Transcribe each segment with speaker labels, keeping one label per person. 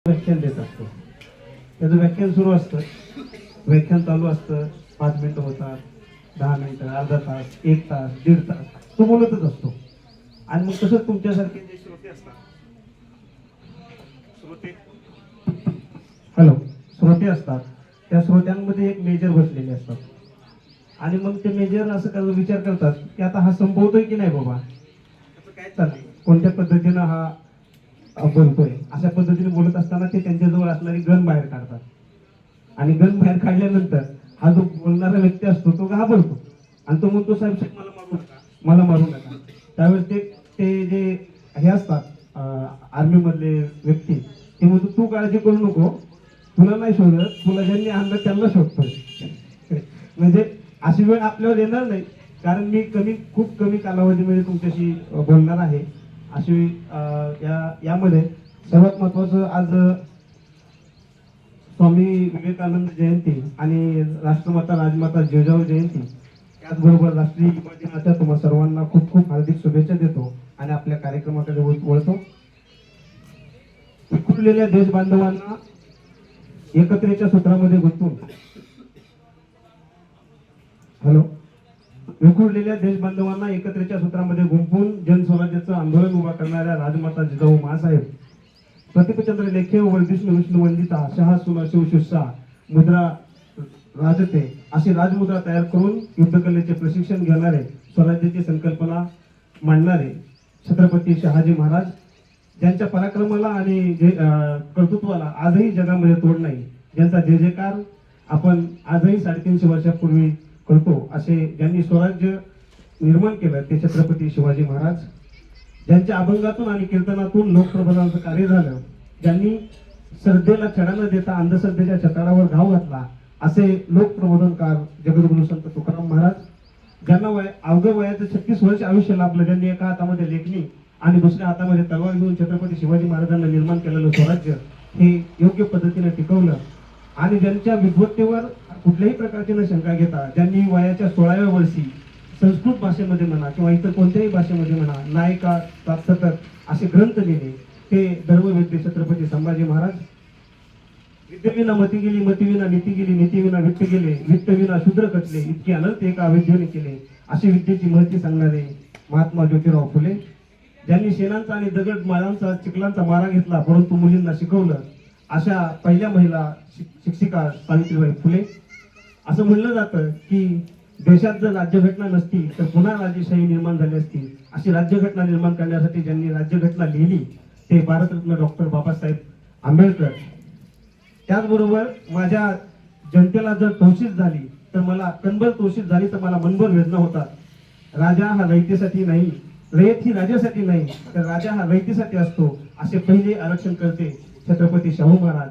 Speaker 1: व्याख्यान देत असतो. त्याचं व्याख्यान सुरू असतं, व्याख्यान चालू असतं, 5 मिनिटं होतात, 10 मिनिटं, अर्धा तास, 1 तास, 1.5 तास तो बोलतच असतो. आणि मग तसंच तुमच्यासारखे जे श्रोते असतात, श्रोते असतात, त्या श्रोत्यांमध्ये एक मेजर बसलेले असतात. आणि मग ते मेजर असं विचार करतात की आता हा संपवतोय की नाही बाबा, त्याचं काय चाललंय, कोणत्या पद्धतीनं हा बोलतोय. अशा पद्धतीने बोलत असताना ते त्यांच्याजवळ असणारी गन बाहेर काढतात. आणि गन बाहेर काढल्यानंतर हा जो बोलणारा व्यक्ती असतो तो घाबरतो आणि तो म्हणतो, साहेब साहेब मला मारू नका, मला मारू नका. त्यावेळेस ते ते जे हे असतात आर्मी मधले व्यक्ती, ते म्हणतो तू काळजी करू नको, तुला नाही शोधत, तुला ज्यांनी आणलं त्यांना शोधतोय. म्हणजे अशी वेळ आपल्यावर येणार नाही, कारण मी खूप कमी कालावधीमध्ये तुमच्याशी बोलणार आहे. अशी यामध्ये सर्वात महत्वाचं, आज स्वामी विवेकानंद जयंती आणि राष्ट्रमाता राजमाता जिजाऊ जयंती, त्याचबरोबर राष्ट्रीय युवा दिनाच्या तुम्हा सर्वांना खूप खूप हार्दिक शुभेच्छा देतो आणि आपल्या कार्यक्रमाकडे वळतो. विखुरलेल्या देश बांधवांना एकत्रेच्या सूत्रामध्ये गुंतवून विखुरलेल्या देश बांधवांना एकत्रेच्या सूत्रामध्ये गुंफून जनस्वराज्याचं आंदोलन उभा करणाऱ्या राजमाता जिजाऊ मासाहेब, प्रतिपचंद्र लेखे वर्धिष्णू विष्णू वंदिता शहा सुना शिवशिष्या मुद्रा राजते अशी राजमुद्रा तयार करून युद्धकलेचे प्रशिक्षण घेणारे, स्वराज्याची संकल्पना मांडणारे छत्रपती शहाजी महाराज, ज्यांच्या पराक्रमाला आणि कर्तृत्वाला आजही जगामध्ये तोड नाही, ज्यांचा जय जयकार आपण आजही 350 वर्षापूर्वी करतो, असे ज्यांनी स्वराज्य निर्माण केलं ते छत्रपती शिवाजी महाराज, ज्यांच्या अभंगातून आणि कीर्तनातून लोकप्रबोधनाचं कार्य झालं, ज्यांनी श्रद्धेला छडा न देता अंधश्रद्धेच्या छताडावर घाव घातला, असे लोकप्रबोधनकार जगद्गुरु संत तुकाराम महाराज, ज्यांना अवघ्या वयाचं 36 वर्ष आयुष्य लाभलं, ज्यांनी एका हातामध्ये लेखणी आणि दुसऱ्या हातामध्ये तलवार घेऊन छत्रपती शिवाजी महाराजांना निर्माण केलेलं स्वराज्य हे योग्य पद्धतीने टिकवलं, आणि ज्यांच्या विद्वत्तेवर कुठल्याही प्रकारची न शंका घेता ज्यांनी वयाच्या 16व्या वर्षी संस्कृत भाषेमध्ये म्हणा किंवा इतर कोणत्याही भाषेमध्ये म्हणा नायका 7 असे ग्रंथ लिहिले, ते धर्मवेत्ते छत्रपती संभाजी महाराज. विद्येविना मती गेली, मतीविना नीती गेली, नीतीविना वित्त गेले, वित्तविना शूद्र कटले, इतके अनंत एका अविद्येने केले, अशी विद्येची महती सांगणारे महात्मा ज्योतिराव फुले, ज्यांनी शेणांचा आणि दगड माळांचा चिखलांचा मारा घेतला परंतु मुलींना शिकवलं, अशा पहिल्या महिला शिक्षिका सावित्रीबाई फुले. असं म्हणलं जातं की देशात जर राज्यघटना नसती तर पुन्हा राजेशाही निर्माण झाली असती. अशी राज्यघटना निर्माण करण्यासाठी ज्यांनी राज्यघटना लिहिली ते भारतरत्न डॉक्टर बाबासाहेब आंबेडकर. त्याचबरोबर माझ्या जनतेला जर तोषित झाली तर मला कणभर तोषित झाली तर मला मनभर वेदना होतात. राजा हा रयतेसाठी नाही, रयत ही राजासाठी नाही, तर राजा हा रयतेसाठी असतो, असे पहिले आरक्षण करते छत्रपती शाहू महाराज.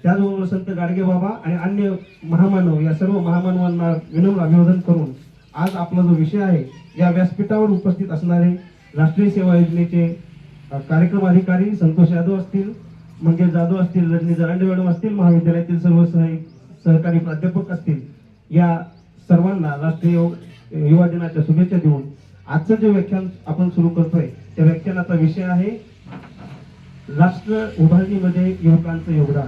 Speaker 1: त्याचबरोबर संत गाडगे बाबा आणि अन्य महामानव, या सर्व महामानवांना विनम्र अभिवादन करून आज आपला जो विषय आहे, या व्यासपीठावर उपस्थित असणारे राष्ट्रीय सेवा योजनेचे कार्यक्रम अधिकारी संतोष यादव असतील, मंगेश जाधव असतील, रजनी जरांडे मॅडम असतील, महाविद्यालयातील सर्व सहकारी प्राध्यापक असतील, या सर्वांना राष्ट्रीय युवा दिनाच्या शुभेच्छा देऊन आजचं जे व्याख्यान आपण सुरू करतोय त्या व्याख्यानाचा विषय आहे राष्ट्र उभारणीमध्ये युवकांचं योगदान.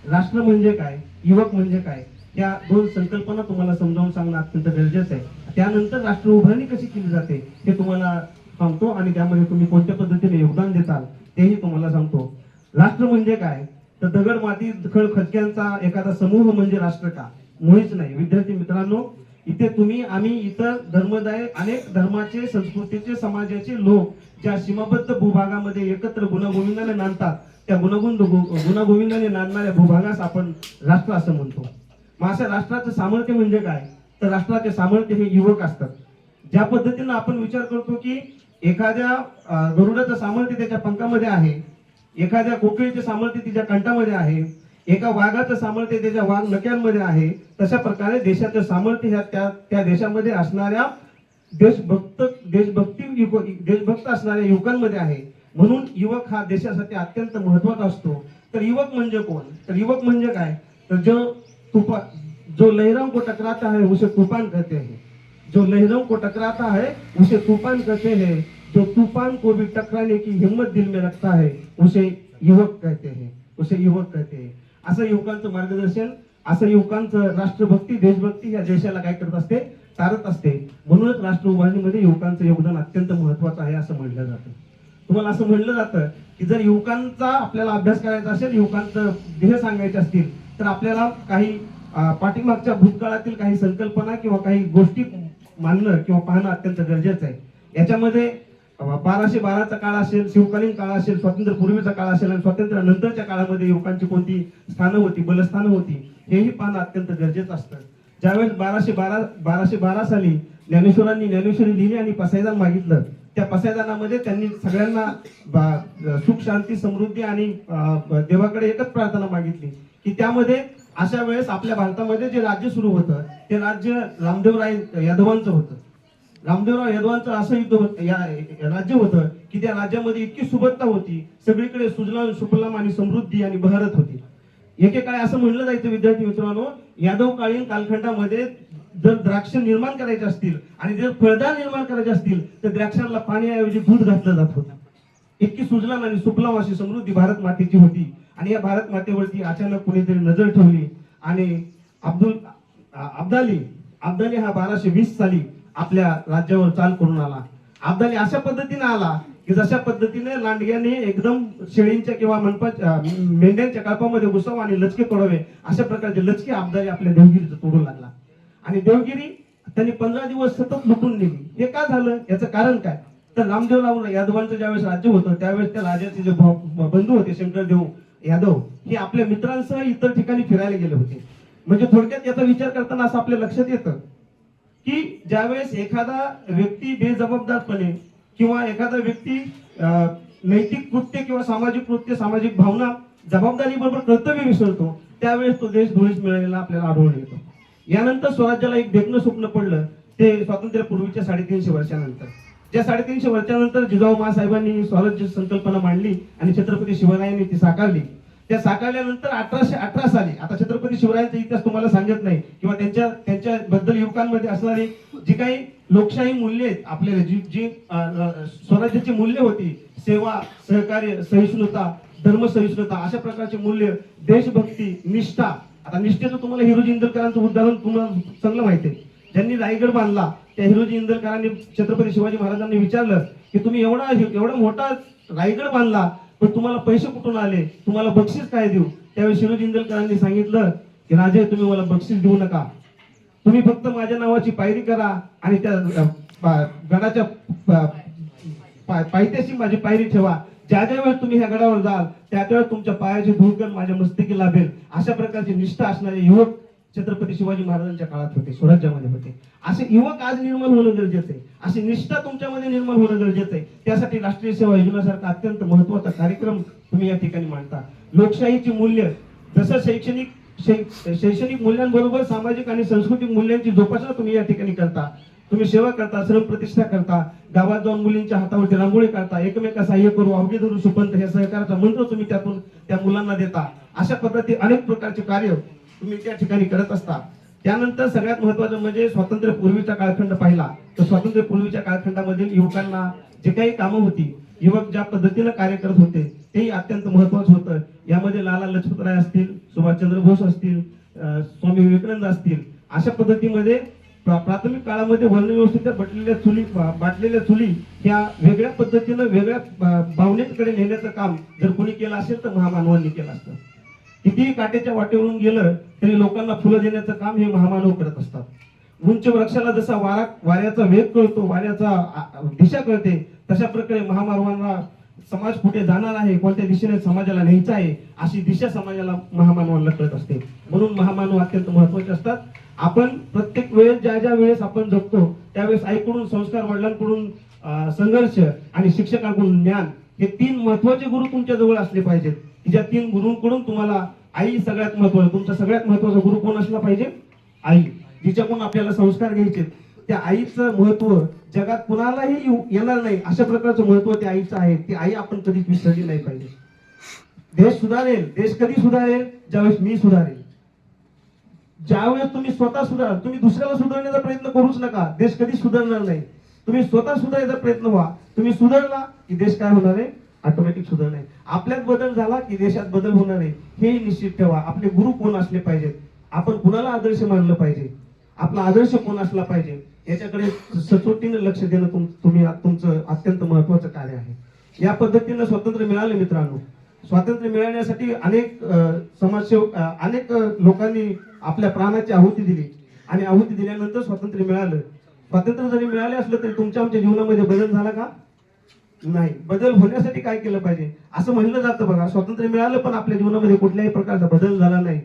Speaker 1: राष्ट्र म्हणजे काय, युवक म्हणजे काय, या 2 संकल्पना तुम्हाला समजावून सांगणं अत्यंत गरजेचं आहे. त्यानंतर राष्ट्र उभारणी कशी केली जाते हे तुम्हाला सांगतो आणि त्यामध्ये तुम्ही कोणत्या पद्धतीने योगदान देताल तेही तुम्हाला सांगतो. राष्ट्र म्हणजे काय तर दगड माती खळ खचक्यांचा एखादा समूह म्हणजे राष्ट्र का, मुळीच नाही. विद्यार्थी मित्रांनो, इथे तुम्ही आम्ही इतर धर्मदाय अनेक धर्माचे संस्कृतीचे समाजाचे लोक ज्या सीमाबद्ध भूभागामध्ये एकत्र गुणागोविंदाने नांदतात, त्या गुणागोविंदाने नांदणाऱ्या भूभागास आपण राष्ट्र असं म्हणतो. मग अशा राष्ट्राचं सामर्थ्य म्हणजे काय तर राष्ट्राचे सामर्थ्य हे युवक असतात. ज्या पद्धतीनं आपण विचार करतो की एखाद्या गरुडाचं सामर्थ्य त्याच्या पंखामध्ये आहे, एखाद्या कोकिळीचे सामर्थ्य तिच्या कंठामध्ये आहे, एका वाघाचं सामर्थ्य त्याच्या वाघ नक्यांमध्ये आहे, तशा प्रकारे देशाचं सामर्थ्य ह्या त्या देशामध्ये असणाऱ्या देशभक्त असणाऱ्या युवकांमध्ये आहे. म्हणून युवक हा देशासाठी अत्यंत महत्वाचा असतो. तर युवक म्हणजे कोण तर युवक म्हणजे काय तर जो लहरों को टकराता है उसे तूफान कहते हैं, जो लहरों को टकराता है उसे तूफान कहते हैं, जो तूफान को भी टकराने की हिम्मत दिल में रखता है उसे युवक कहते हैं. उसे युवक कहते हैं. असं युवकांचं मार्गदर्शन, असं युवकांचं राष्ट्रभक्ती, देशभक्ती या देशाला काय करत असते, तारत असते. म्हणूनच राष्ट्र उभारणीमध्ये युवकांचं योगदान अत्यंत महत्वाचं आहे असं म्हटलं जातं. तुम्हाला असं म्हणलं जातं की जर युवकांचा आपल्याला अभ्यास करायचा असेल, युवकांचं ध्येय सांगायचे असतील, तर आपल्याला काही पाठीमागच्या भूतकाळातील काही संकल्पना किंवा काही गोष्टी मानणं किंवा पाहणं अत्यंत गरजेचं आहे. याच्यामध्ये 1212चा काळ असेल, शिवकालीन काळ असेल, स्वातंत्र्यपूर्वीचा काळ असेल आणि स्वातंत्र्यानंतरच्या काळामध्ये युवकांची कोणती स्थानं होती, बलस्थानं होती, हेही पाहणं अत्यंत गरजेचं असतं. ज्यावेळेस 1212 साली ज्ञानेश्वरांनी ज्ञानेश्वरी लिहिली आणि पसायदान मागितलं, त्या पसायदानामध्ये त्यांनी सगळ्यांना सुख, शांती, समृद्धी आणि देवाकडे एकच प्रार्थना मागितली की त्यामध्ये अशा वेळेस आपल्या भारतामध्ये जे राज्य सुरू होतं ते राज्य रामदेवराय यादवांचं होतं. रामदेवराव यादवांचं असं राज्य होतं की त्या राज्यामध्ये इतकी सुबत्ता होती, सगळीकडे सुजलाम सुफलाम आणि समृद्धी आणि बहरत होती. एकेकाळी असं म्हणलं जायचं विद्यार्थी मित्रांनो, यादवकालीन कालखंडामध्ये जर द्राक्ष निर्माण करायचे असतील आणि जर फळदार निर्माण करायचे असतील तर द्राक्षांना पाण्याऐवजी दूध घातलं जात होतं. इतकी सुजलाम आणि सुफलाम अशी समृद्धी भारत मातेची होती. आणि या भारत मातेवरती अचानक कुणीतरी नजर ठेवली आणि अब्दाली हा 1220 साली आपल्या राज्यावर चाल करून आला. अब्दाली अशा पद्धतीने आला की जशा पद्धतीने लांडग्याने एकदम शेळींच्या किंवा मेंढ्यांच्या कळपामध्ये घुसावं आणि लचके तोडावे, अशा प्रकारचे लचके अब्दाली आपल्या देवगिरीचं तोडू लागला. आणि देवगिरी त्यांनी 15 दिवस सतत लुटून नेली. हे का झालं, याचं कारण काय, तर रामदेवराव यादवांचं ज्यावेळेस राज्य होतं त्यावेळेस त्या राजाचे जे बंधू होते शंकरदेव यादव, हे आपल्या मित्रांसह इतर ठिकाणी फिरायला गेले होते. म्हणजे थोडक्यात याचा विचार करताना असं आपल्या लक्षात येतं की ज्यावेळेस एखादा व्यक्ती बेजबाबदारपणे किंवा एखादा व्यक्ती नैतिक कृत्य किंवा सामाजिक कृत्य, सामाजिक भावना, जबाबदारी बरोबर कर्तव्य विसरतो, त्यावेळेस तो देश धुळीस मिळालेला आपल्याला आढळून येतो. यानंतर स्वराज्याला एक देखणं स्वप्न पडलं, ते स्वातंत्र्यपूर्वीच्या 350 वर्षानंतर. ज्या 350 वर्षानंतर जिजाऊ माँसाहेबांनी स्वराज्य संकल्पना मांडली आणि छत्रपती शिवरायांनी ती साकारली. त्या साकारल्यानंतर 1818 साली, आता छत्रपती शिवरायांचा इतिहास तुम्हाला सांगत नाही किंवा त्यांच्या बद्दल युवकांमध्ये असणारी जी काही लोकशाही मूल्य आहेत, आपल्याला जी स्वराज्याची मूल्य होती, सेवा, सहकार्य, सहिष्णुता, धर्मसहिष्णुता, अशा प्रकारचे मूल्य, देशभक्ती, निष्ठा. आता निष्ठेचं तुम्हाला हिरोजी इंदलकरांचं उदाहरण तुम्हाला चांगलं माहिती आहे. ज्यांनी रायगड बांधला त्या हिरोजी इंदलकरांनी छत्रपती शिवाजी महाराजांनी विचारलं की तुम्ही एवढा मोठा रायगड बांधला, पण तुम्हाला पैसे कुठून आले, तुम्हाला बक्षीस काय देऊ. त्यावेळी हिरोजी इंदलकरांनी सांगितलं की राजे, तुम्ही मला बक्षीस देऊ नका, तुम्ही फक्त माझ्या नावाची पायरी करा आणि त्या गडाच्या पायथ्याशी माझी पायरी ठेवा. ज्या वेळेस तुम्ही ह्या गडावर जाल त्यावेळेस तुमच्या पायाची धूळकण माझ्या मस्तकी लाभेल. अशा प्रकारची निष्ठा असणारे युवक छत्रपती शिवाजी महाराजांच्या काळात होते, स्वराज्यामध्ये होते. असे युवक आज निर्माण होणं गरजेचं आहे, अशी निष्ठा तुमच्यामध्ये निर्माण होणं गरजेचं आहे. त्यासाठी राष्ट्रीय सेवा योजनेसारखा अत्यंत महत्त्वाचा कार्यक्रम तुम्ही या ठिकाणी मांडता. लोकशाहीची मूल्य, जसं शैक्षणिक मूल्यांबरोबर सामाजिक आणि सांस्कृतिक मूल्यांची जोपासना तुम्ही या ठिकाणी करता. तुम्ही सेवा करता, श्रम प्रतिष्ठा करता, गावात जाऊन मुलींच्या हातावरती रांगोळी काढता, एकमेका सहाय्य करू, अवघे धरू सुपंत, हे सहकाराचा मंत्र तुम्ही त्यातून त्या मुलांना देता. अशा पद्धती अनेक प्रकारचे कार्य तुम्ही त्या ठिकाणी करत असता. त्यानंतर सगळ्यात महत्वाचं म्हणजे स्वातंत्र्यपूर्वीचा कालखंड पाहिला तर स्वातंत्र्यपूर्वीच्या कालखंडामधील युवकांना जे काही कामं होती, युवक ज्या पद्धतीने कार्य करत होते तेही अत्यंत महत्वाचं होतं. यामध्ये लाला लजपतराय असतील, सुभाषचंद्र बोस असतील, स्वामी विवेकानंद असतील, अशा पद्धतीमध्ये प्राथमिक काळामध्ये वर्णव्यवस्थेच्या बाटलेल्या चुली ह्या वेगळ्या पद्धतीनं वेगळ्या भावनेकडे नेण्याचं काम जर कोणी केलं असेल तर महामानवांनी केलं असतं. कितीही काटेच्या वाटेवरून गेलं तरी लोकांना फुलं देण्याचं काम हे महामानव करत असतात. उंच वृक्षाला जसा वाऱ्याचा वेग कळतो, वाऱ्याचा दिशा कळते, तशा प्रकारे महामानवांना समाज कुठे जाणार आहे, कोणत्या दिशेने समाजाला न्यायचं आहे, अशी दिशा समाजाला महामानवांना कळत असते. म्हणून महामानव अत्यंत महत्वाचे असतात. आपण प्रत्येक वेळेस ज्या वेळेस आपण जगतो त्यावेळेस आईकडून संस्कार, वडिलांकडून संघर्ष आणि शिक्षकांकडून ज्ञान, हे 3 महत्वाचे गुरु तुमच्या जवळ असले पाहिजेत. ज्या 3 गुरूंकडून तुम्हाला आई सगळ्यात महत्वाचा, तुमचा सगळ्यात महत्वाचा गुरु कोण असला पाहिजे? आई. जिच्याकडून आपल्याला संस्कार घ्यायचे, त्या आईचं महत्व जगात कुणालाही येणार नाही अशा प्रकारचं महत्व त्या आईचं आहे. ती आई आपण कधीच विसरली नाही पाहिजे. देश सुधारेल, देश कधी सुधारेल? ज्यावेळेस मी सुधारेल. ज्यावेळेस तुम्ही स्वतः सुधाराल, तुम्ही दुसऱ्याला सुधारण्याचा प्रयत्न करूच नका, देश कधी सुधारणार नाही. तुम्ही स्वतः सुधारायचा प्रयत्न व्हा. तुम्ही सुधारला की देश काय होणार आहे? ऑटोमॅटिक सुधारणा आहे. आपल्यात बदल झाला की देशात बदल होणार आहे हे निश्चित ठेवा. आपले गुरु कोण असले पाहिजेत, आपण कुणाला आदर्श मानलं पाहिजे, आपला आदर्श कोण असला पाहिजे याच्याकडे सचोटीने लक्ष देणं तुमचं अत्यंत महत्वाचं कार्य आहे. या पद्धतीनं स्वातंत्र्य मिळालं मित्रांनो. स्वातंत्र्य मिळवण्यासाठी अनेक समाजसेवक अनेक लोकांनी आपल्या प्राणाची आहुती दिली आणि आहुती दिल्यानंतर स्वातंत्र्य मिळालं. स्वातंत्र्य जरी मिळाले असलं तरी तुमच्या आमच्या जीवनामध्ये बदल झाला का? नाही. बदल होण्यासाठी काय केलं पाहिजे असं म्हणलं जातं बघा, स्वातंत्र्य मिळालं पण आपल्या जीवनामध्ये कुठल्याही प्रकारचा बदल झाला नाही.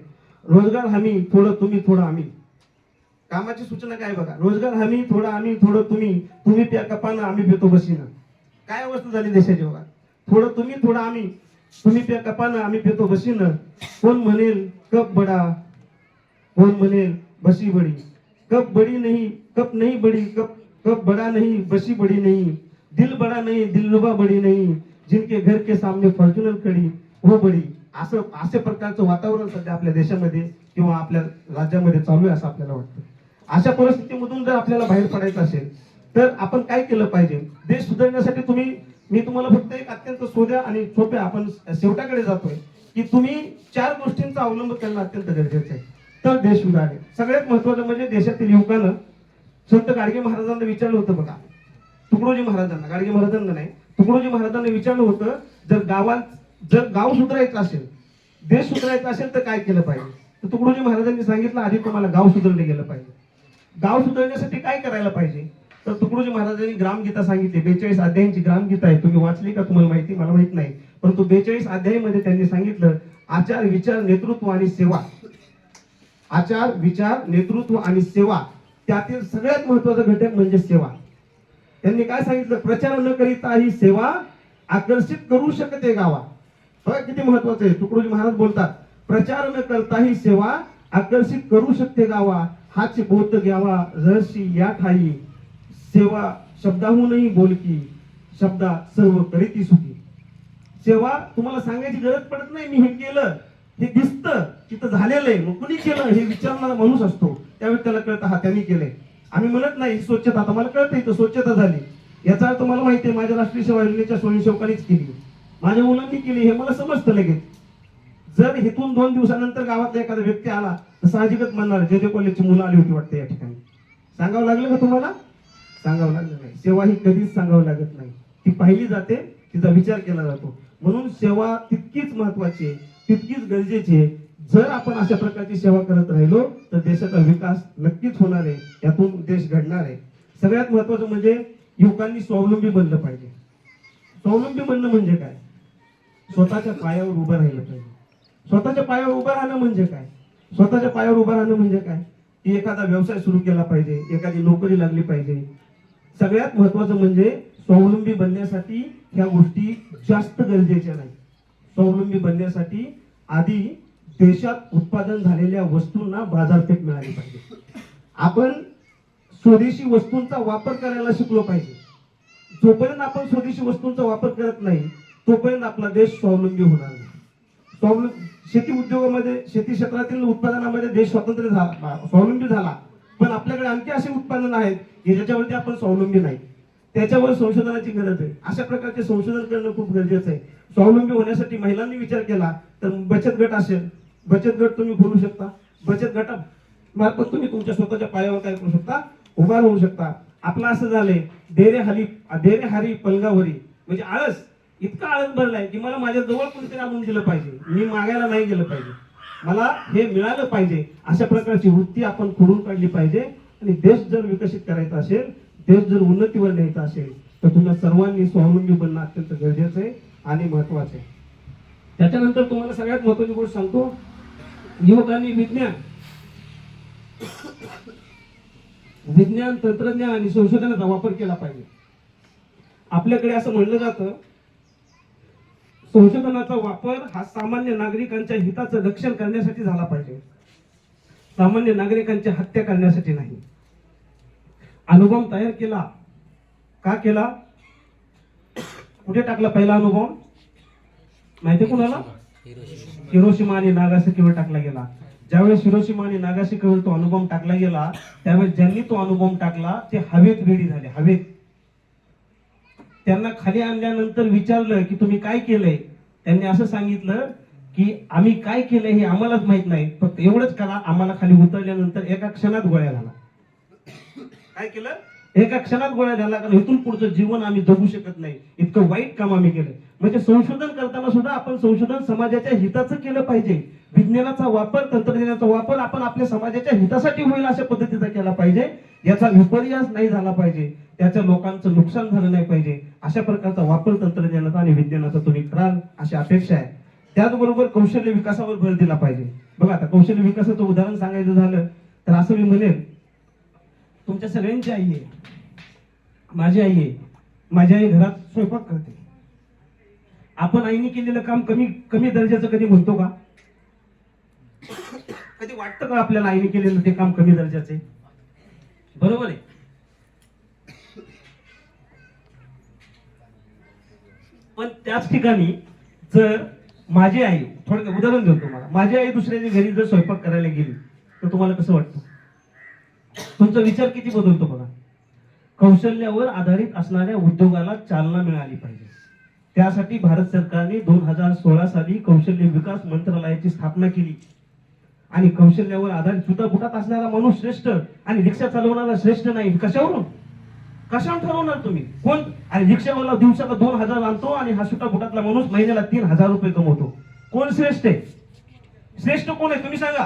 Speaker 1: रोजगार हमी थोडं तुम्ही थोडं आम्ही. कामाची सूचना काय बघा, रोजगार हमी थोडं आम्ही थोडं तुम्ही, तुम्ही प्या कपानं आम्ही पितो बसीनं. काय अवस्था झाली देशाची बघा. थोडं तुम्ही थोडं आम्ही, तुम्ही प्या कपानं आम्ही पितो बसीनं. कोण म्हणेल कप बडा, कोण म्हणेल बसी बडी. कप बड़ी नहीं, कप नहीं बड़ी, कप बड़ा नहीं, बसी बड़ी नहीं. दिल बड़ा नहीं, दिलरुबा बड़ी नहीं. जिनके घर के सामने फॉर्च्युनर खड़ी वो बड़ी. असे प्रकारचं वातावरण सध्या आपल्या देशामध्ये किंवा आपल्या राज्यामध्ये चालू आहे असं आपल्याला वाटतं. अशा परिस्थितीमधून जर आपल्याला बाहेर पडायचं असेल तर आपण काय केलं पाहिजे? देश सुधारण्यासाठी मी तुम्हाला फक्त एक अत्यंत सोप्या आणि सोप्या आपण शेवटाकडे जातोय की तुम्ही 4 गोष्टींचा अवलंब करणं अत्यंत गरजेचं आहे तर देश सुधारेल. सगळ्यात महत्वाचं म्हणजे देशातील युवकांना संत गाडगे महाराजांना विचारलं होतं बघा, तुकडोजी महाराजांना, गाडगे महाराजांना नाही, तुकडोजी महाराजांना विचारलं होतं जर गाव सुधारायचं असेल, देश सुधारायचा असेल तर काय केलं पाहिजे? तर तुकडोजी महाराजांनी सांगितलं आधी तुम्हाला गाव सुधारले गेलं पाहिजे. गाव सुधारण्यासाठी काय करायला पाहिजे? तर तुकडोजी महाराजांनी ग्रामगीता सांगितली. 42 अध्यायांची ग्रामगीता आहे. तुम्ही वाचली का तुम्हाला माहिती, मला माहित नाही, परंतु 42 अध्यायामध्ये त्यांनी सांगितलं आचार विचार नेतृत्व आणि सेवा. आचार विचार नेतृत्व आणि सेवा, त्यातील सगळ्यात महत्वाचा घटक म्हणजे सेवा. त्यांनी काय सांगितलं? प्रचार न करिता ही सेवा आकर्षित करू शकते गावा. बघा किती महत्वाचं आहे. तुकडोजी महाराज बोलतात प्रचार न करता ही सेवा आकर्षित करू शकते गावा. हाच बोध घ्यावा रहसी या ठाई. सेवा शब्दाहूनही बोलकी, शब्दा सर्व करीती सुखी. सेवा तुम्हाला सांगायची गरज पडत नाही. मी हे केलं, हे दिसतं तिथं झालेलं आहे, मग कुणी केलं हे विचारणारा माणूस असतो. त्यावेळी त्याला कळतं हा त्यांनी केलंय. आम्ही म्हणत नाही स्वच्छता, आता मला कळतं इथं स्वच्छता झाली याचा अर्थ मला माहिती आहे माझ्या राष्ट्रीय सेवा योजनेच्या स्वयंसेवकांनीच केली, माझ्या मुलांनी केली, हे मला समजतं लगेच. जर इथून 2 दिवसानंतर गावातला एखादा व्यक्ती आला तर साहजिकच म्हणणार जे जे कॉलेजची मुलं आली होती वाटतं या ठिकाणी. सांगावं लागलं का तुम्हाला? सांगावं लागलं नाही. सेवा ही कधीच सांगावं लागत नाही, ती पाहिली जाते, तिचा विचार केला जातो. म्हणून सेवा तितकीच महत्वाची आहे, तितकीच गरजेची आहे. जर आपण अशा प्रकारची सेवा करत राहिलो तर देशाचा विकास नक्कीच होणार आहे, यातून देश घडणार आहे. सगळ्यात महत्वाचं म्हणजे युवकांनी स्वावलंबी बनलं पाहिजे. स्वावलंबी बनणं म्हणजे काय? स्वतःच्या पायावर उभं राहिलं पाहिजे. स्वतःच्या पायावर उभं राहणं म्हणजे काय? स्वतःच्या पायावर उभं राहणं म्हणजे काय? की एखादा व्यवसाय सुरू केला पाहिजे, एखादी नोकरी लागली पाहिजे. सगळ्यात महत्वाचं म्हणजे स्वावलंबी बनण्यासाठी ह्या गोष्टी जास्त गरजेच्या नाही. स्वावलंबी बनण्यासाठी आधी देशात उत्पादन झालेल्या वस्तूंना बाजारपेठ मिळाली पाहिजे. आपण स्वदेशी वस्तूंचा वापर करायला शिकलो पाहिजे. जोपर्यंत आपण स्वदेशी वस्तूंचा वापर करत नाही तोपर्यंत आपला देश स्वावलंबी होणार नाही. शेती उद्योगामध्ये, शेती क्षेत्रातील उत्पादनामध्ये देश स्वावलंबी झाला, पण आपल्याकडे आणखी असे उत्पादन आहेत की ज्याच्यावरती आपण स्वावलंबी नाही. त्याच्यावर संशोधनाची गरज आहे. अशा प्रकारचे संशोधन करणं खूप गरजेचं आहे. स्वावलंबी होण्यासाठी महिलांनी विचार केला तर बचत गट असेल, बचत गट तुम्ही खोलू शकता. बचत गटा मार्फत तुम्ही तुमच्या स्वतःच्या पायावर काय करू शकता? उभा राहू शकता. आपलं असं झालंय देरे हारी पलंगावरी, म्हणजे आळस, इतका आळस भरलाय की मला माझ्या जवळ कोणीतरी आणून दिलं पाहिजे, मी मागायला नाही गेलं पाहिजे, मला हे मिळालं पाहिजे. अशा प्रकारची वृत्ती आपण खोडून काढली पाहिजे. आणि देश जर विकसित करायचा असेल, देश जर उन्नतीवर न्यायचा असेल तर तुम्हाला सर्वांनी स्वावलंबी बनणं अत्यंत गरजेचं आहे आणि महत्वाचं आहे. त्याच्यानंतर तुम्हाला सगळ्यात महत्वाची गोष्ट सांगतो, युवकांनी विज्ञान तंत्रज्ञान आणि संशोधनाचा वापर केला पाहिजे. आपल्याकडे असं म्हणलं जातं संशोधनाचा वापर हा सामान्य नागरिकांच्या हिताचं रक्षण करण्यासाठी झाला पाहिजे, सामान्य नागरिकांची हत्या करण्यासाठी नाही. अणुबॉम्ब तयार केला का केला? कुठे टाकला पहिला अणुबॉम्ब? माहिती कोणाला? हिरोशिमा आणि नागासाकीवर टाकला गेला. ज्यावेळेस हिरोशिमा आणि नागासाकीवर तो अणुबॉम्ब टाकला गेला त्यावेळेस ज्यांनी तो अणुबॉम्ब टाकला ते हवेत वेडी झाले. हवेत त्यांना खाली आणल्यानंतर विचारलं की तुम्ही काय केलंय, त्यांनी असं सांगितलं की आम्ही काय केलंय हे आम्हालाच माहित नाही, फक्त एवढंच करा, आम्हाला खाली उतरल्यानंतर एका क्षणात गोळ्या घाला. काय केलं? एका क्षणात गोळ्या झाला, कारण इथून पुढचं जीवन आम्ही जगू शकत नाही, इतकं वाईट काम आम्ही केलं. म्हणजे संशोधन करताना सुद्धा आपण संशोधन समाजाच्या हिताचं केलं पाहिजे. विज्ञानाचा वापर, तंत्रज्ञानाचा वापर आपण आपल्या समाजाच्या हितासाठी होईल अशा पद्धतीचा केला पाहिजे. याचा विपर्यास नाही झाला पाहिजे, त्याच्या लोकांचं नुकसान झालं नाही पाहिजे, अशा प्रकारचा वापर तंत्रज्ञानाचा आणि विज्ञानाचा तुम्ही कराल अशी अपेक्षा आहे. त्याचबरोबर कौशल्य विकासावर भर दिला पाहिजे. बघा, आता कौशल्य विकासाचं उदाहरण सांगायचं झालं तर असं मी म्हणेन, तुमच्या सगळ्यांची आई आहे, माझी आई आहे. माझी आई घरात स्वयंपाक करते. आपण आईने केलेलं काम कमी कमी दर्जाचं कधी म्हणतो का? कधी वाटतं का आपल्याला आईने केलेलं ते काम कमी दर्जाचं आहे? बरोबर आहे. पण त्याच ठिकाणी जर माझी आई, थोडं उदाहरण देतो तुम्हाला, माझी आई दुसऱ्याच्या घरी जर स्वयंपाक करायला गेली तर तुम्हाला कसं वाटतं? तुमचा विचार किती बदलतो बघा. कौशल्यावर आधारित असणाऱ्या उद्योगाला चालना मिळाली पाहिजे. त्यासाठी भारत सरकारने 2016 साली कौशल्य विकास मंत्रालयाची स्थापना केली. आणि कौशल्यावर आधारित सुटाफुटात असणारा माणूस श्रेष्ठ आणि रिक्षा चालवणारा श्रेष्ठ नाही. कशावरून ठरवणार तुम्ही? कोण? आणि रिक्षावाला दिवसाला 2,000 आणतो आणि हा सुटाफुटातला माणूस महिन्याला 3,000 रुपये कमवतो. कोण श्रेष्ठ आहे? श्रेष्ठ कोण आहे तुम्ही सांगा?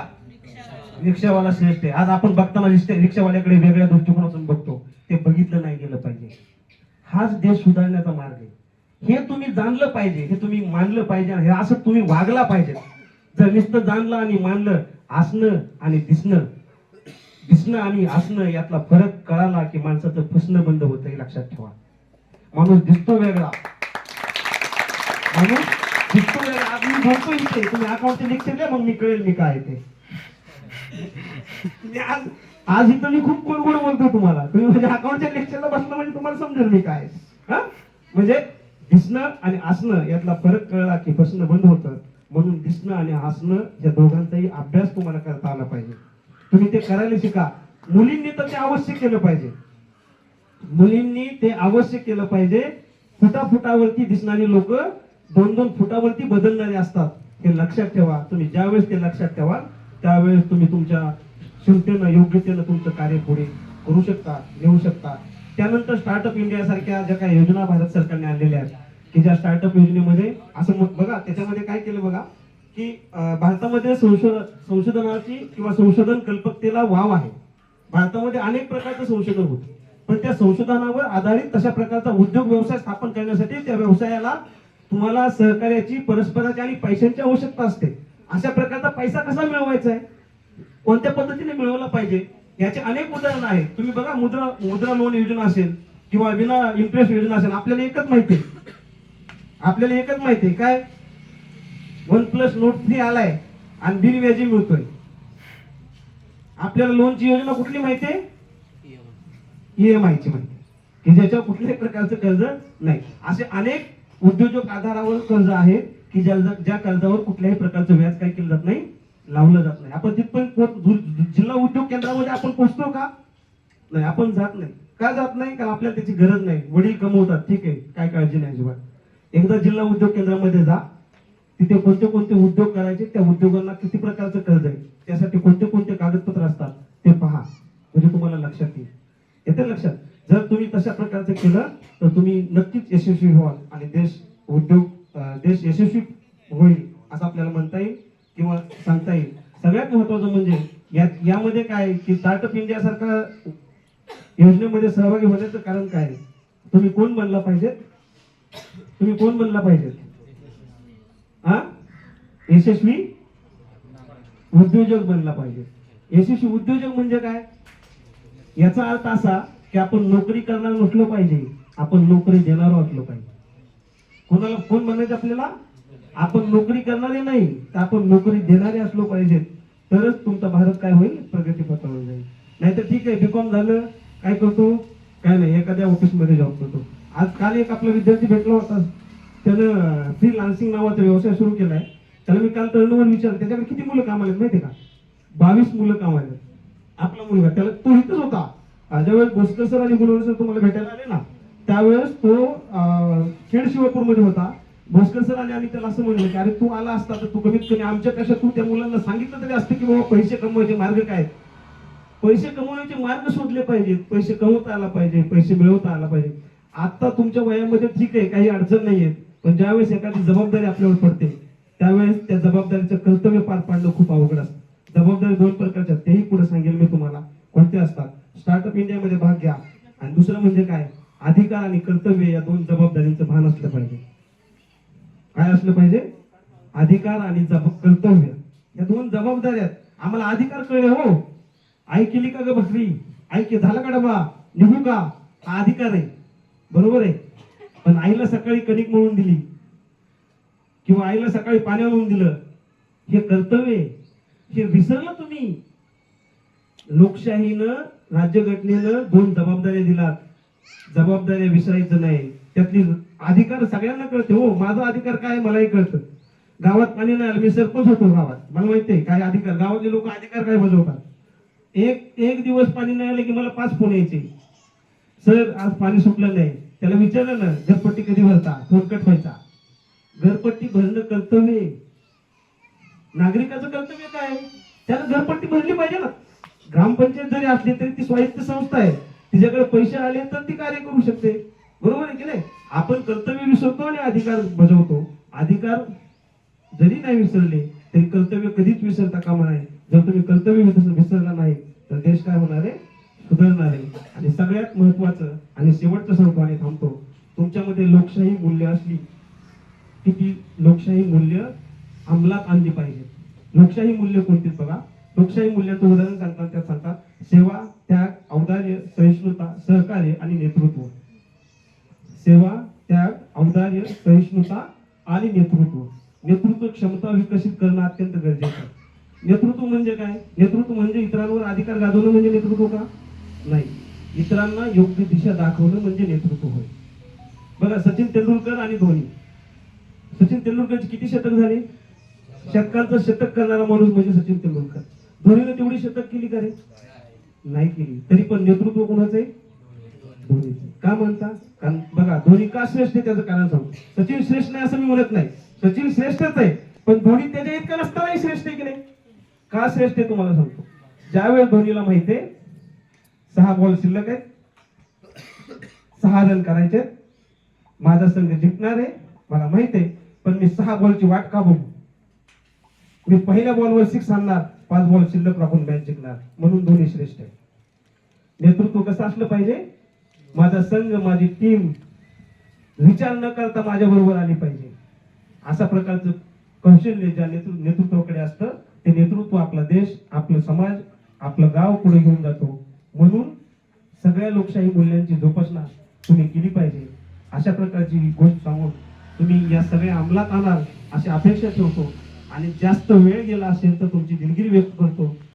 Speaker 1: रिक्षावाला श्रेष्ठ आहे. आज आपण बघताना रिक्षावाल्याकडे वेगळ्या दृष्टिकोनातून बघतो, ते बघितलं नाही गेलं पाहिजे. हाच देश सुधारण्याचा मार्ग आहे. हे तुम्ही जाणलं पाहिजे, हे तुम्ही मानलं पाहिजे, हे असं तुम्ही वागला पाहिजे. जर नुसतं जाणलं आणि मानलं, असणं आणि दिसणं आणि असणं यातला फरक कळाला की माणसाचं फसणं बंद होतं. हे लक्षात ठेवा. माणूस दिसतो वेगळा, माणूस दिसतो वेगळा. आज मी बोलतो इथे, तुम्ही अकाउंटचे लेक्चर द्या, मग मी कळेल मी काय ते. आज इथं मी खूप गोड बोलतो तुम्हाला. तुम्ही म्हणजे अकाउंटच्या लेक्चरला बसला म्हणजे तुम्हाला समजेल मी काय. म्हणजे दिसणं आणि असणं यातला फरक कळला की फसणं बंद होतं. म्हणून दिसणं आणि हसणं या दोघांचाही अभ्यास तुम्हाला करता आला पाहिजे. तुम्ही ते करायला शिका. मुलींनी तर ते अवश्य केलं पाहिजे. मुलींनी ते अवश्य केलं पाहिजे. फुटाफुटावरती दिसणारी लोक 2-2 फुटावरती बदलणारे असतात. हे लक्षात ठेवा. तुम्ही ज्यावेळेस ते लक्षात ठेवा त्यावेळेस तुम्ही तुमच्या क्षमतेनं, योग्यतेनं तुमचं कार्य पुढे करू शकता, नेऊ शकता. त्यानंतर स्टार्टअप इंडिया सारख्या ज्या काही योजना भारत सरकारने आणलेल्या आहेत, की ज्या स्टार्टअप योजनेमध्ये असं बघा, त्याच्यामध्ये काय केलं बघा की भारतामध्ये संशोधनाची किंवा संशोधन कल्पकतेला वाव आहे. भारतामध्ये अनेक प्रकारचं संशोधन होतं, पण त्या संशोधनावर आधारित तशा प्रकारचा उद्योग व्यवसाय स्थापन करण्यासाठी त्या व्यवसायाला तुम्हाला सहकार्याची, परस्पराची आणि पैशांची आवश्यकता असते. अशा प्रकारचा पैसा कसा मिळवायचा आहे, कोणत्या पद्धतीने मिळवला पाहिजे, याचे अनेक उदाहरण आहेत. तुम्ही बघा, मुद्रा लोन योजना असेल किंवा विना इंटरेस्ट योजना असेल, आपल्याला एकच माहिती आहे काय, 1+ नोट फ्री आलाय आणि बिनव्याजी मिळतोय. आपल्याला लोनची योजना कुठली माहिती आहे? EMI ची माहिती, की ज्याच्यावर कुठल्याही प्रकारचं कर्ज नाही. असे अनेक उद्योजक आधारावर कर्ज आहेत की ज्या कर्जावर कुठल्याही प्रकारचं व्याज काय केलं जात नाही, लावलं जात नाही. आपण तिथपर्यंत जिल्हा उद्योग केंद्रामध्ये आपण पोहोचतो का? नाही, आपण जात नाही. का जात नाही? कारण आपल्याला त्याची गरज नाही. वडील कमवतात, ठीक आहे, काय काळजी नाही अजिबात. एकदा जिल्हा उद्योग केंद्रामध्ये जा, तिथे कोणते कोणते उद्योग करायचे, त्या उद्योगांना किती प्रकारचं कर्ज आहे, त्यासाठी कोणते कोणते कागदपत्र असतात ते पहा, म्हणजे तुम्हाला लक्षात येईल. येते लक्षात? जर तुम्ही तशा प्रकारचं केलं तर तुम्ही नक्कीच यशस्वी व्हाल आणि देश यशस्वी होईल असं आपल्याला म्हणता येईल किंवा सांगता येईल. सगळ्यात महत्वाचं म्हणजे यामध्ये काय की स्टार्टअप इंडिया सारख्या योजनेमध्ये सहभागी होण्याचं कारण काय आहे? तुम्ही कोण बनला पाहिजे? यशस्वी उद्योजक बनला पाहिजे. यशस्वी उद्योजक म्हणजे काय? याचा अर्थ असा की आपण नोकरी करणार नसलो पाहिजे, आपण नोकरी देणार असलो पाहिजे. कोण बनायचं आपल्याला? आपण नोकरी करणारे नाही, तर आपण नोकरी देणारे असलो पाहिजे. तरच तुमचा भारत काय होईल, प्रगती पथावर जाईल. नाहीतर ठीक आहे, बीकॉम झालं, काय करतो, काय नाही, एखाद्या ऑफिसमध्ये जॉब करतो. आज काल एक आपला विद्यार्थी भेटला होता, त्यानं फ्रीलान्सिंग नावाचा व्यवसाय सुरू केलाय. त्याला मी काल टर्नओव्हर विचारलं, त्याच्याकडे किती मुलं कामाला आहेत माहितीये का? 22 मुलं कामाला आहेत. आपला मुलगा, त्याला तो इथंच होता ज्यावेळेस भोसकर सर आणि गुणवंत सर तुम्हाला भेटायला आले ना, त्यावेळेस तो खेड शिवापूरमध्ये होता. भोसकर सर आणि आम्ही त्याला असं म्हणलं की अरे तू आला असता तर तू कमीत कमी आमच्यापेक्षा तू त्या मुलांना सांगितलं तरी असतं की बाबा पैसे कमवायचे मार्ग काय आहेत. पैसे कमवण्याचे मार्ग शोधले पाहिजेत, पैसे कमवता आला पाहिजे, पैसे मिळवता आला पाहिजे. आता तुमच्या वयामध्ये ठीक आहे, काही अडचण नाहीये, पण ज्यावेळेस एखादी जबाबदारी आपल्यावर पडते त्यावेळेस त्या जबाबदारीचं कर्तव्य पार पाडणं खूप अवघड असतं. जबाबदारी दोन प्रकारच्या, तेही पुढे सांगेल मी तुम्हाला कोणत्या असतात. स्टार्टअप इंडियामध्ये भाग घ्या, आणि दुसरं म्हणजे काय, अधिकार आणि कर्तव्य या दोन जबाबदारीचं भान असलं पाहिजे. काय असलं पाहिजे, अधिकार आणि कर्तव्य या दोन जबाबदाऱ्या. आम्हाला अधिकार कळले हो, आई केली का ग भाकरी, आई के झाला का डबा, निघू का, हा अधिकार आहे, बरोबर आहे. पण आईला सकाळी कणिक मळून दिली किंवा आईला सकाळी पाणी आणून दिलं, हे कर्तव्य आहे. हे विसरलं तुम्ही. लोकशाहीनं, राज्यघटनेनं दोन जबाबदाऱ्या दिलात, जबाबदाऱ्या विसरायचं नाही. त्यातली अधिकार सगळ्यांना कळते हो, माझा अधिकार काय मलाही कळतं. गावात पाणी नाही आलं, मी सरपंच होतो गावात, मला माहिती आहे काय अधिकार, गावातले लोक अधिकार काय बजावतात. एक दिवस पाणी नाही आलं की मला 5 फोन यायचे, सर आज पाणी सुटलं नाही. त्याला विचारलं ना, घरपट्टी कधी भरता, फोन कट व्हायचा. घरपट्टी भरणं कर्तव्य, नागरिकाचं कर्तव्य काय, त्याला घरपट्टी भरली पाहिजे ना. ग्रामपंचायत जरी असली तरी ती स्वायत्त संस्था आहे, तिच्याकडे पैसे आले तर ती कार्य करू शकते, बरोबर आहे की नाही. आपण कर्तव्य विसरतो आणि अधिकार बजावतो. अधिकार जरी नाही विसरले तरी कर्तव्य कधीच विसरता कामा नये. जर तुम्ही कर्तव्य विसरला नाही तर देश काय होणार आहे, सुधारणार आहे. आणि सगळ्यात महत्वाचं आणि शेवटचं सांगतो आणि थांबतो, तुमच्यामध्ये लोकशाही मूल्य असली की ती लोकशाही मूल्य अंमलात आणली पाहिजे. लोकशाही मूल्य कोणती बघा, लोकशाही मूल्याचं उदाहरण सांगतात, त्यात सांगतात सेवा, त्याग, औदार्य, सहिष्णुता, सहकार्य आणि नेतृत्व. सेवा, त्याग, औदार्य, सहिष्णुता आणि नेतृत्व. नेतृत्व क्षमता विकसित करणं अत्यंत गरजेचं आहे. नेतृत्व म्हणजे काय, नेतृत्व म्हणजे इतरांवर अधिकार गाजवणं म्हणजे नेतृत्व का नाही, इतरांना योग्य दिशा दाखवणं म्हणजे नेतृत्व होय. बघा सचिन तेंडुलकर आणि धोनी. सचिन तेंडुलकरची किती शतक झाली, शतकांचं शतक करणारा माणूस म्हणजे सचिन तेंडुलकर. धोनीने तेवढी शतक केली का रे, नाही केली. तरी पण नेतृत्व कोणाचं आहे, धोनीचं. का म्हणता, कारण बघा धोनी का श्रेष्ठ आहे त्याचं कारण सांगतो. सचिन श्रेष्ठ नाही असं मी म्हणत नाही, सचिन श्रेष्ठच आहे, पण धोनी त्याच्या इतका नसतानाही श्रेष्ठ आहे की नाही. का श्रेष्ठ आहे तुम्हाला सांगतो. ज्यावेळेस धोनीला माहिती आहे 6 बॉल शिल्लक आहेत, 6 रन करायचे, माझा संघ जिंकणार आहे, मला माहित आहे, पण मी 6 बॉलची वाट का बघू, मी पहिल्या बॉलवर 6 आणणार, 5 बॉल शिल्लक राखून मॅच जिंकणार. म्हणून धोनी श्रेष्ठ आहे. नेतृत्व कसं असलं पाहिजे, माझा संघ, माझी टीम विचार न करता माझ्या बरोबर आली पाहिजे. अशा प्रकारचं कौशल्य ज्या नेतृत्वाकडे असतं ते नेतृत्व आपला देश, आपलं समाज, आपलं गाव पुढे घेऊन जातो. म्हणून सगळ्या लोकशाही मूल्यांची जोपासना तुम्ही केली पाहिजे. अशा प्रकारची गोष्ट सांगून तुम्ही या सगळ्या अंमलात आणाल अशी अपेक्षा ठेवतो. आणि जास्त वेळ गेला असेल तर तुमची दिलगिरी व्यक्त करतो.